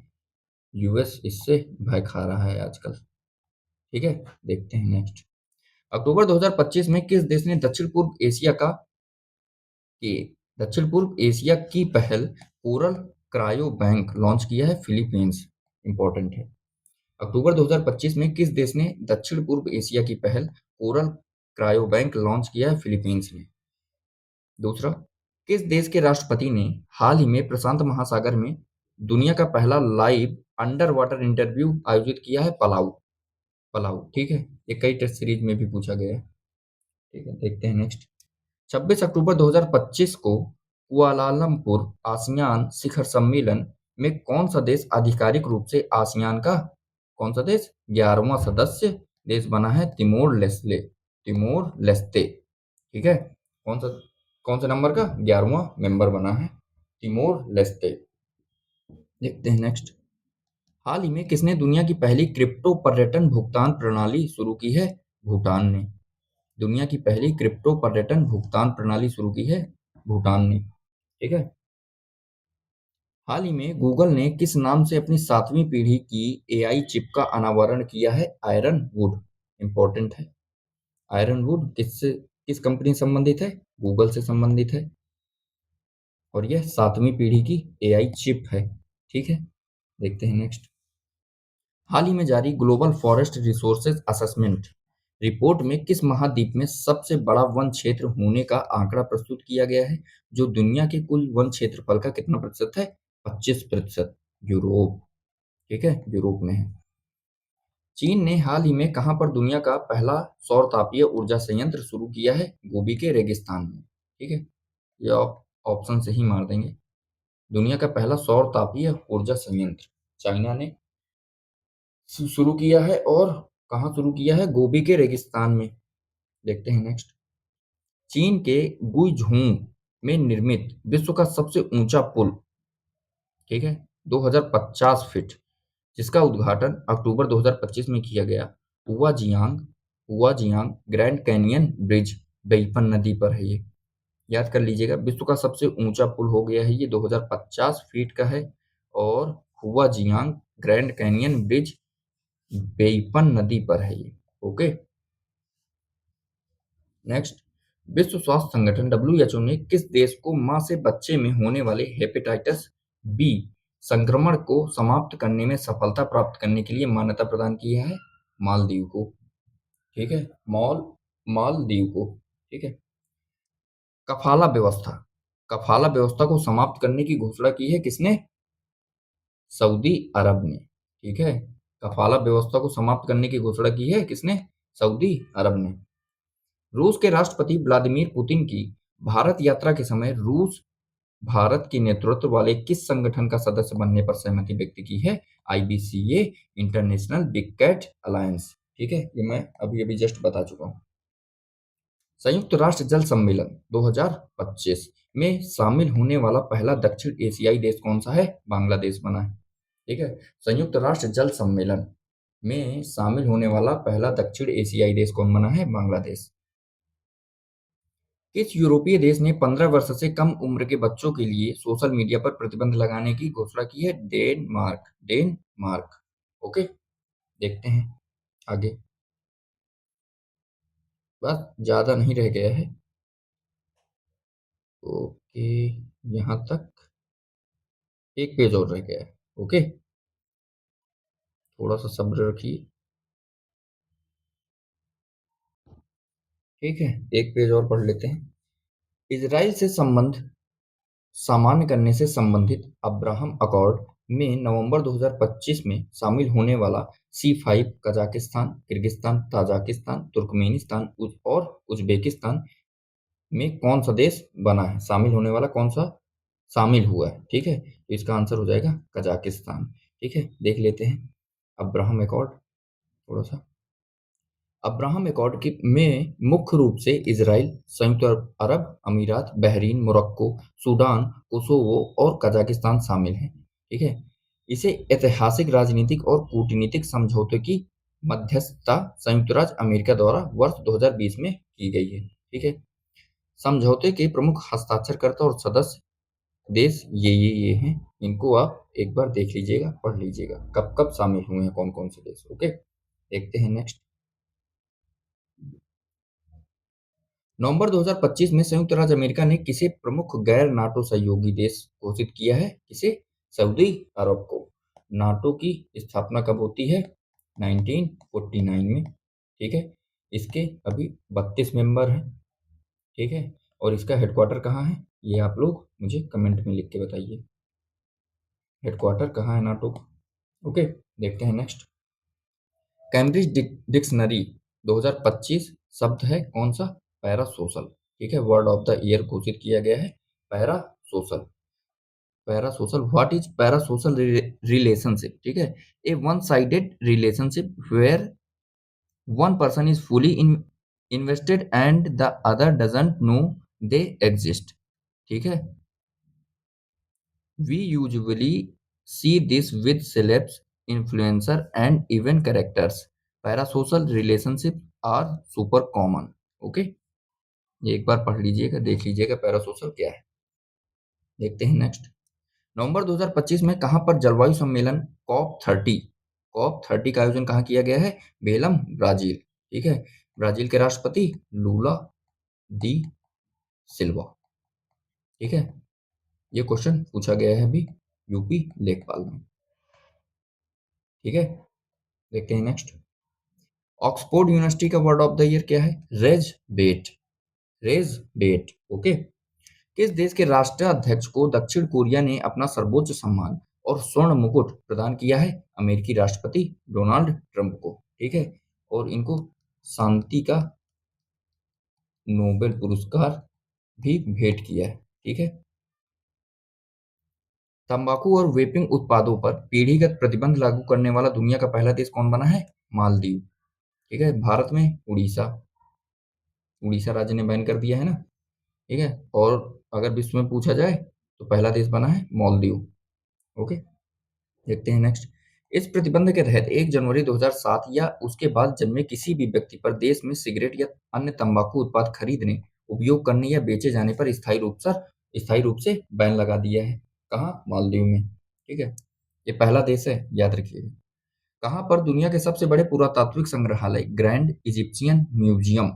यूएस इससे भय खा रहा है आजकल। ठीक है, देखते हैं नेक्स्ट। अक्टूबर 2025 में किस देश ने दक्षिण पूर्व एशिया की पहल कोरल क्रायो बैंक लॉन्च किया है? फिलीपींस। इंपॉर्टेंट है। अक्टूबर 2025 में किस देश ने दक्षिण पूर्व एशिया की पहल कोरल क्रायो बैंक लॉन्च किया है? फिलीपींस ने। दूसरा, किस देश के राष्ट्रपति ने हाल ही में प्रशांत महासागर में दुनिया का पहला लाइव अंडर वाटर इंटरव्यू आयोजित किया है? पलाऊ। पलाऊ। ठीक है, ये कई टेस्ट सीरीज में भी पूछा गया है। ठीक है, देखते हैं नेक्स्ट। 26 अक्टूबर 2025 को कुआलालंपुर आसियान शिखर सम्मेलन में कौन सा देश आधिकारिक रूप से आसियान का कौन सा देश 11वां सदस्य देश बना है? Timor Leste. ठीक है, कौन सा नंबर का 11वां मेंबर बना है? Timor Leste. देखते हैं नेक्स्ट। हाल ही में किसने दुनिया की पहली क्रिप्टो पर्यटन भुगतान प्रणाली शुरू की है? भूटान ने। दुनिया की पहली क्रिप्टो पर्यटन भुगतान प्रणाली शुरू की है भूटान ने। ठीक है, हाल ही में गूगल ने किस नाम से अपनी 7वीं पीढ़ी की एआई चिप का अनावरण किया है? Iron would. इंपॉर्टेंट है। आयरन वुड किस कंपनी से संबंधित है? गूगल से संबंधित है, और यह 7वीं पीढ़ी की एआई चिप है। ठीक है, देखते हैं नेक्स्ट। हाल ही में जारी global forest resources assessment report में किस महाद्वीप में सबसे बड़ा वन क्षेत्र होने का आंकड़ा प्रस्तुत किया गया है? जो दुनिया के कुल वन क्षेत्रफल का कितना प्रतिशत है? 25%। यूरोप। ठीक है, यूरोप में है। चीन ने हाल ही में कहां पर दुनिया का पहला सौर तापीय ऊर्जा संयंत्र शुरू किया है? गोबी के रेगिस्तान में। ठीक है, ये आप ऑप्शन से ही मार देंगे। दुनिया का पहला सौर तापीय ऊर्जा संयंत्र चाइना ने शुरू किया है, और कहाँ शुरू किया है? गोबी के रेगिस्तान में। देखते हैं नेक्स्ट। चीन के गुइझोउ में निर्मित विश्व का सबसे ऊंचा पुल, ठीक है, 2050 फीट, जिसका उद्घाटन अक्टूबर 2025 में किया गया, हुआजियांग ग्रैंड कैनियन ब्रिज बेइपन नदी पर है ये। याद कर लीजिएगा, विश्व का सबसे ऊंचा पुल हो गया है ये, 2050 फीट का है, और हुआजियांग ग्रैंड कैनियन ब्रिज बेइपन नदी पर है ये। Okay, next. विश्व स्वास्थ्य संगठन डब्ल्यूएचओ ने किस देश को मां से बच्चे में होने वाले हेपेटाइटिस बी संक्रमण को समाप्त करने में सफलता प्राप्त करने के लिए मान्यता प्रदान की है? मालदीव को। ठीक है, मालदीव को। ठीक है। कफाला व्यवस्था, कफाला व्यवस्था को समाप्त करने की घोषणा की है किसने? सऊदी अरब ने। ठीक है, कफाला व्यवस्था को समाप्त करने की घोषणा की है किसने? सऊदी अरब ने। रूस के राष्ट्रपति व्लादिमीर पुतिन की भारत यात्रा के समय रूस भारत के नेतृत्व वाले किस संगठन का सदस्य बनने पर सहमति व्यक्त की है? IBCA, international big cat alliance. ठीक है, ये मैं अभी अभी जस्ट बता चुका हूँ। संयुक्त राष्ट्र जल सम्मेलन 2025 में शामिल होने वाला पहला दक्षिण एशियाई देश कौन सा है? बांग्लादेश बना है। ठीक है, संयुक्त राष्ट्र जल सम्मेलन में शामिल होने वाला पहला दक्षिण एशियाई देश कौन बना है? बांग्लादेश। किस यूरोपीय देश ने 15 वर्ष से कम उम्र के बच्चों के लिए सोशल मीडिया पर प्रतिबंध लगाने की घोषणा की है? डेनमार्क। डेनमार्क। ओके, देखते हैं आगे। बस ज्यादा नहीं रह गया है। ओके, यहाँ तक एक पेज और रह गया है। ओके, थोड़ा सा सब्र रखिए। ठीक है, एक पेज और पढ़ लेते हैं। इजराइल से संबंध सामान्य करने से संबंधित अब्राहम अकॉर्ड में नवंबर 2025 में शामिल होने वाला C5 Kazakhstan, Kyrgyzstan, Tajikistan, Turkmenistan और उज्बेकिस्तान में कौन सा देश बना है? शामिल होने वाला कौन सा शामिल हुआ है? ठीक है, तो इसका आंसर हो जाएगा कजाकिस्तान। ठीक है, देख लेते हैं अब्राहम अकॉर्ड थोड़ा सा। अब्राहम अकॉर्ड की में मुख्य रूप से इजराइल, संयुक्त अरब अमीरात, बहरीन, मोरक्को, सूडान, कोसोवो और कजाकिस्तान शामिल हैं। ठीक है, इसे ऐतिहासिक, राजनीतिक और कूटनीतिक समझौते की मध्यस्थता संयुक्त राज्य अमेरिका द्वारा वर्ष 2020 में की गई है। ठीक है, समझौते के प्रमुख हस्ताक्षरकर्ता और सदस्य देश ये हैं। इनको आप एक बार देख लीजिएगा, पढ़ लीजिएगा कब कब शामिल हुए हैं, कौन कौन से देश। ओके, देखते हैं नेक्स्ट। नवंबर 2025 में संयुक्त राज्य अमेरिका ने किसे प्रमुख गैर नाटो सहयोगी देश घोषित किया है? किसे? सऊदी अरब को। नाटो की स्थापना कब होती है? 1949 में। ठीक है, इसके अभी 32 मेंबर हैं। ठीक है, और इसका हेडक्वार्टर कहाँ है? ये आप लोग मुझे कमेंट में लिख के बताइए, हेडक्वार्टर कहाँ है नाटो का। ओके, देखते हैं नेक्स्ट। कैम्ब्रिज डिक्शनरी 2025 शब्द है कौन सा? पैरासोशल। ठीक है, वर्ड ऑफ द ईयर घोषित किया गया है parasocial. Parasocial, what is parasocial relationship? ठीक है, a one sided relationship where one person is fully invested and the other doesn't know they exist. ठीक है, we usually see this with celebs, influencer and even characters. Parasocial relationships are super common. Okay, ये एक बार पढ़ लीजिएगा, देख लीजिएगा parasocial क्या है। देखते हैं नेक्स्ट। नवंबर 2025 में कहां पर जलवायु सम्मेलन कॉप 30 का आयोजन कहाँ किया गया है? बेलम, ब्राजील। ठीक है, ब्राजील के राष्ट्रपति लूला दी सिल्वा। ठीक है, ये क्वेश्चन पूछा गया है अभी यूपी लेखपाल में। ठीक है, देखते हैं नेक्स्ट। ऑक्सफोर्ड यूनिवर्सिटी का वर्ड ऑफ द ईयर क्या है? रेज बेट। रेज बेट। ओके, किस देश के राष्ट्राध्यक्ष को दक्षिण कोरिया ने अपना सर्वोच्च सम्मान और स्वर्ण मुकुट प्रदान किया है? अमेरिकी राष्ट्रपति डोनाल्ड ट्रंप को। ठीक है, और इनको शांति का नोबेल पुरस्कार भी भेंट किया है। ठीक है, तंबाकू और वेपिंग उत्पादों पर पीढ़ीगत प्रतिबंध लागू करने वाला दुनिया का पहला देश कौन बना है? मालदीव। ठीक है, भारत में उड़ीसा, उड़ीसा राज्य ने बैन कर दिया है ना। ठीक है, और अगर विश्व में पूछा जाए तो पहला देश बना है मालदीव। ओके, देखते हैं नेक्स्ट। इस प्रतिबंध के तहत 1 जनवरी 2007 या उसके बाद जन्मे किसी भी व्यक्ति पर देश में सिगरेट या अन्य तंबाकू उत्पाद खरीदने, उपयोग करने या बेचे जाने पर स्थायी रूप से बैन लगा दिया है। कहाँ? मालदीव में। ठीक है, ये पहला देश है, याद रखिएगा। कहाँ पर दुनिया के सबसे बड़े पुरातात्विक संग्रहालय ग्रैंड इजिप्शियन म्यूजियम,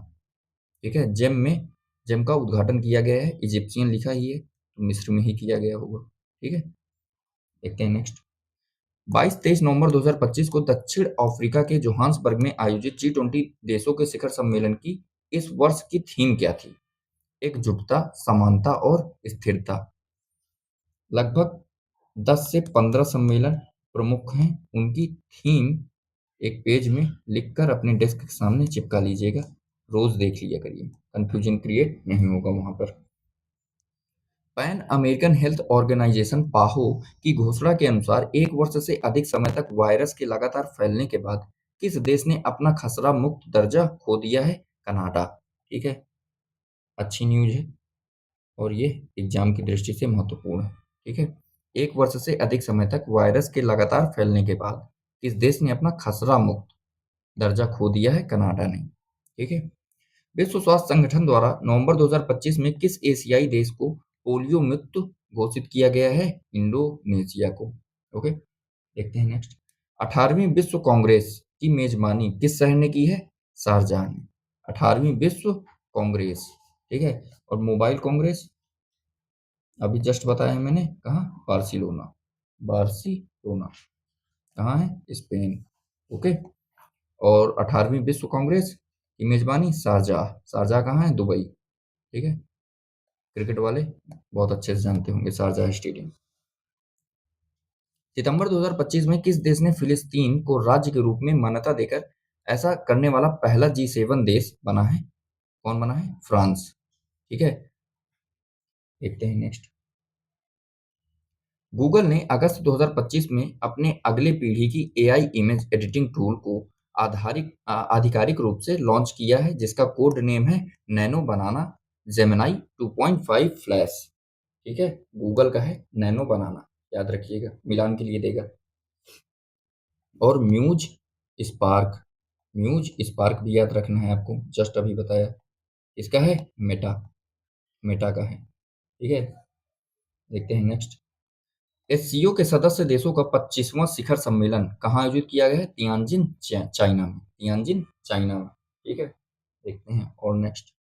ठीक है, जेम में जिनका उद्घाटन किया गया है, इजिप्शियन लिखा ही है तो मिस्र में ही किया गया होगा। ठीक है, देखते हैं नेक्स्ट। 22-23 नवंबर 2025 को दक्षिण अफ्रीका के जोहान्सबर्ग में आयोजित G20 देशों के शिखर सम्मेलन की इस वर्ष की थीम क्या थी? एकजुटता, समानता और स्थिरता। लगभग 10 से 15 सम्मेलन प्रमुख हैं। उनकी थीम एक पेज में लिखकर अपने डेस्क के सामने चिपका लीजिएगा। रोज देख लिया करिए, कंफ्यूजन क्रिएट नहीं होगा वहां पर। पैन अमेरिकन हेल्थ ऑर्गेनाइजेशन पाहो की घोषणा के अनुसार एक वर्ष से अधिक समय तक वायरस के लगातार फैलने के बाद किस देश ने अपना खसरा मुक्त दर्जा खो दिया है? कनाडा। ठीक है, अच्छी न्यूज है और ये एग्जाम की दृष्टि से महत्वपूर्ण है। ठीक है, एक वर्ष से अधिक समय तक वायरस के लगातार फैलने के बाद किस देश ने अपना खसरा मुक्त दर्जा खो दिया है? कनाडा ने। ठीक है, विश्व स्वास्थ्य संगठन द्वारा नवंबर 2025 में किस एशियाई देश को पोलियो मुक्त घोषित किया गया है? इंडोनेशिया को। ओके, देखते हैं नेक्स्ट। 18वीं विश्व कांग्रेस की मेजबानी किस शहर ने की है? शारजाह ने। 18वीं विश्व कांग्रेस। ठीक है, और मोबाइल कांग्रेस अभी जस्ट बताया है मैंने, कहाँ? बार्सिलोना। बार्सिलोना कहाँ है? स्पेन। ओके, और 18वीं विश्व कांग्रेस की मेजबानी शारजाह। शारजाह कहाँ है? दुबई। ठीक है, क्रिकेट वाले बहुत अच्छे से जानते होंगे शारजाह स्टेडियम। सितंबर 2025 में किस देश ने फिलिस्तीन को राज्य के रूप में मान्यता देकर ऐसा करने वाला पहला G7 देश बना है? कौन बना है? फ्रांस। ठीक है, देखते हैं नेक्स्ट। गूगल ने अगस्त 2025 में अपने अगले पीढ़ी की एआई इमेज एडिटिंग टूल को आधिकारिक रूप से लॉन्च किया है, जिसका कोड नेम है नैनो बनाना जेमिनी 2.5 फ्लैश। ठीक है, गूगल का है नैनो बनाना, याद रखिएगा, मिलान के लिए देगा। और म्यूज स्पार्क भी याद रखना है आपको, जस्ट अभी बताया। इसका है मेटा, मेटा का है। ठीक है, देखते हैं नेक्स्ट। एससीओ के सदस्य देशों का 25वां शिखर सम्मेलन कहाँ आयोजित किया गया है? तियानजिन, चाइना में। तियानजिन, चाइना में। ठीक है, देखते हैं और नेक्स्ट।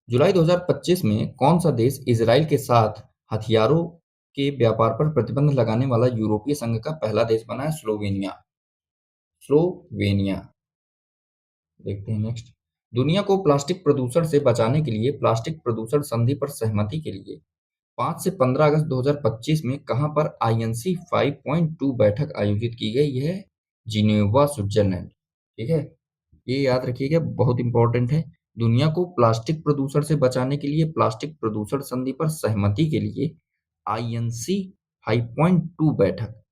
जुलाई 2025 में कौन सा देश इजराइल के साथ हथियारों के व्यापार पर प्रतिबंध लगाने वाला यूरोपीय संघ का पहला देश बना है? स्लोवेनिया। स्लोवेनिया, देखते हैं नेक्स्ट। दुनिया को प्लास्टिक प्रदूषण से बचाने के लिए प्लास्टिक प्रदूषण संधि पर सहमति के लिए 5 से 15 अगस्त 2025 में कहां पर आईएनसी 5.2 बैठक आयोजित की गई? यह है जिनेवा, स्विट्जरलैंड। ठीक है, ये याद रखिएगा, बहुत इंपॉर्टेंट है। दुनिया को प्लास्टिक प्रदूषण से बचाने के लिए प्लास्टिक प्रदूषण संधि पर सहमति के लिए आईएनसी 5.2 बैठक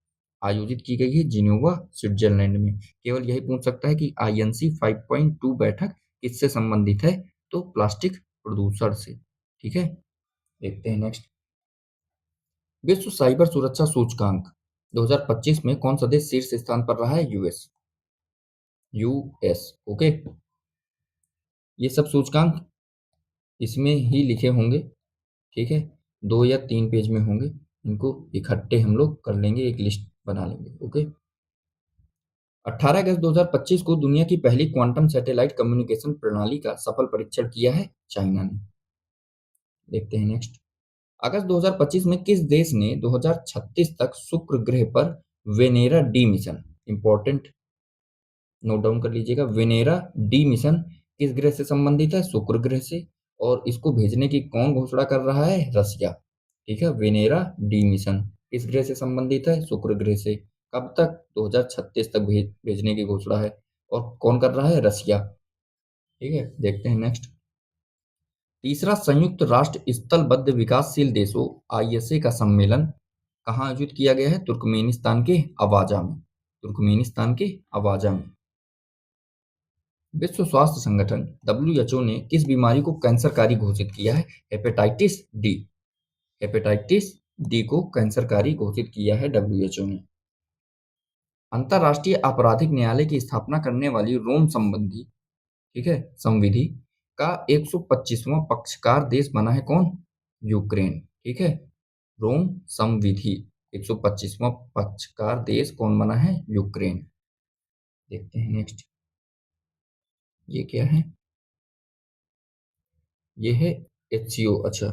आयोजित की गई है जिनेवा, स्विट्जरलैंड में। केवल यही पूछ सकता है कि आईएनसी 5.2 बैठक किससे संबंधित है? तो प्लास्टिक प्रदूषण से। ठीक है, देखते हैं नेक्स्ट। विश्व साइबर सुरक्षा सूचकांक 2025 में कौन सा देश शीर्ष स्थान पर रहा है? यूएस। यूएस। ओके, ये सब सूचकांक इसमें ही लिखे होंगे। ठीक है, 2 या 3 पेज में होंगे। इनको इकट्ठे हम लोग कर लेंगे, एक लिस्ट बना लेंगे। ओके, 18 अगस्त 2025 को दुनिया की पहली क्वांटम सैटेलाइट कम्युनिकेशन प्रणाली का सफल परीक्षण किया है चाइना ने। देखते हैं नेक्स्ट। अगस्त 2025 में किस देश ने 2036 तक शुक्र ग्रह पर Venera D mission, important, note down कर लीजिएगा, वेनेरा डी मिशन किस ग्रह से संबंधित है? शुक्र ग्रह से। और इसको भेजने की कौन घोषणा कर रहा है? रसिया। ठीक है, वेनेरा डी मिशन किस ग्रह से संबंधित है? शुक्र ग्रह से। कब तक? 2036 तक भेजने की घोषणा है। और कौन कर रहा है? रसिया। ठीक है, देखते हैं नेक्स्ट। तीसरा संयुक्त राष्ट्र स्थलबद्ध विकासशील देशों आईएसए का सम्मेलन कहाँ आयोजित किया गया है? तुर्कमेनिस्तान के अवाजा में। तुर्कमेनिस्तान के अवाजा में। विश्व स्वास्थ्य संगठन डब्ल्यूएचओ ने किस बीमारी को कैंसरकारी घोषित किया है? Hepatitis D. हेपेटाइटिस डी को कैंसरकारी घोषित किया है डब्ल्यूएचओ ने। अंतर्राष्ट्रीय आपराधिक न्यायालय की स्थापना करने वाली रोम संबंधी, ठीक है, संविधि का 125वां पक्षकार देश बना है कौन? यूक्रेन। ठीक है, रोम संविधि 125वां पक्षकार देश कौन बना है? यूक्रेन। देखते हैं नेक्स्ट, ये क्या है? ये है एचसीओ। अच्छा,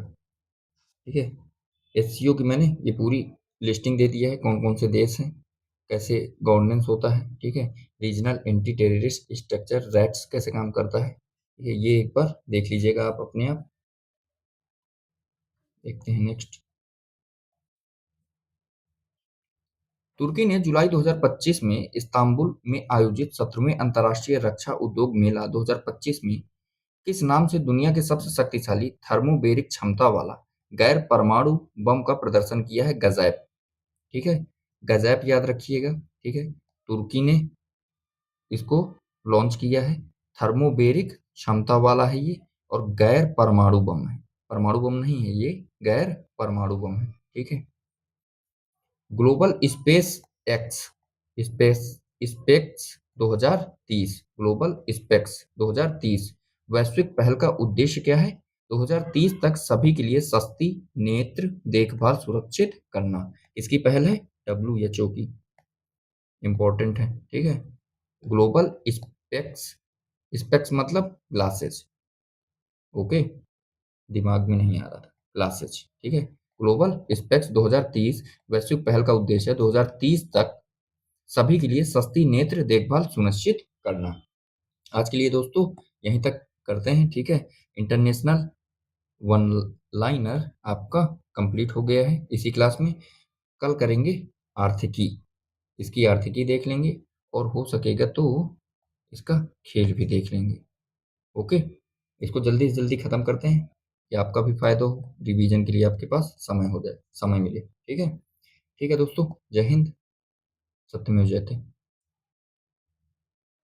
ठीक है। एचसीओ की मैंने ये पूरी लिस्टिंग दे दिया है, कौन कौन से देश हैं, कैसे गवर्नेंस होता है, ठीक है। Regional anti terrorist structure rats कैसे काम करता है, ठीक है, ये एक बार देख लीजिएगा आप अपने आप। देखते हैं नेक्स्ट। तुर्की ने जुलाई 2025 में इस्तांबुल में आयोजित 17वें अंतर्राष्ट्रीय रक्षा उद्योग मेला 2025 में किस नाम से दुनिया के सबसे शक्तिशाली थर्मोबेरिक क्षमता वाला गैर परमाणु बम का प्रदर्शन किया है? गजैप, ठीक है। गजैप याद रखिएगा, ठीक है। तुर्की ने इसको लॉन्च किया है, थर्मोबेरिक क्षमता वाला है ये, और गैर परमाणु बम है, परमाणु बम नहीं है ये, गैर परमाणु बम है, ठीक है। Global space x space specs 2030, global specs 2030 वैश्विक पहल का उद्देश्य क्या है? 2030 तक सभी के लिए सस्ती नेत्र देखभाल सुरक्षित करना। इसकी पहल है डब्ल्यूएचओ की, इंपॉर्टेंट है, ठीक है। ग्लोबल स्पेक्स, स्पेक्स मतलब ग्लासेस, ओके, दिमाग में नहीं आ रहा था, ग्लासेस, ठीक है। ग्लोबल स्पेक्स 2030 वैश्विक पहल का उद्देश्य है 2030 तक सभी के लिए सस्ती नेत्र देखभाल सुनिश्चित करना। आज के लिए दोस्तों यहीं तक करते हैं, ठीक है। इंटरनेशनल वन लाइनर आपका कंप्लीट हो गया है इसी क्लास में। कल करेंगे आर्थिकी, इसकी आर्थिकी देख लेंगे, और हो सकेगा तो इसका खेल भी देख लेंगे, ओके। इसको जल्दी से जल्दी खत्म करते हैं कि आपका भी फायदा हो, रिवीजन के लिए आपके पास समय हो जाए, समय मिले, ठीक है। ठीक है दोस्तों, जय हिंद, सत्यमेव जयते।